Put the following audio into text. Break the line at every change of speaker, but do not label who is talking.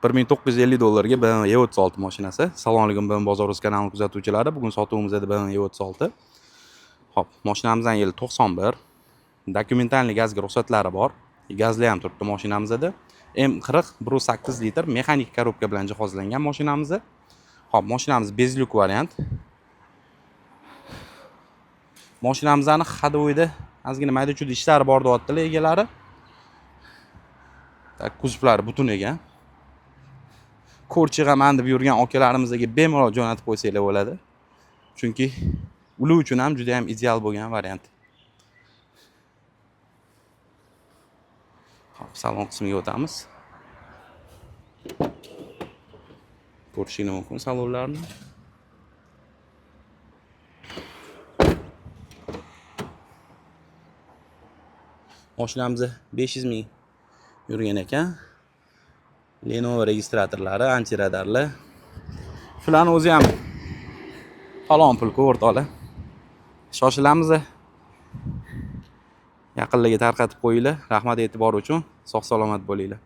$1950 ga BMW E36 mashinasi. Assalomu alaykum BMW Bozor.uz kanalini kuzatuvchilari. Bugun sotuvimizda BMW E36. Xo'p, mashinamizning yili 91. Dokumentalniy gazga ruxsatlari bor. Gazli ham turibdi mashinamizda. M40 1.8 litr mexanik korobka bilan jihozlangan mashinamizda. Xo'p, mashinamiz bezlyuk variant. Mashinamizning hadovoyda ozgina mayda-chuyda ishlari bor deyaptilar egalari. Kuzovlari butun ekan. Ko'rchiga man deb yurgan akalarimizga bemalol jo'natib qo'ysanglar bo'ladi. Chunki ular uchun ham juda ham ideal bo'lgan variant. Xo'p, salon qismiga o'tamiz. Ko'rishingiz mumkin salonlarni. Mashinamiz 500 ming yurgan ekan. Lenovo registratorlari, antiradarli. Shularni o'zi ham falon pulga o'rtoqlar. Shoshilamiz. Yaqinlarga tarqatib qo'yinglar. Rahmat e'tibor uchun. Sog' salomat bo'linglar.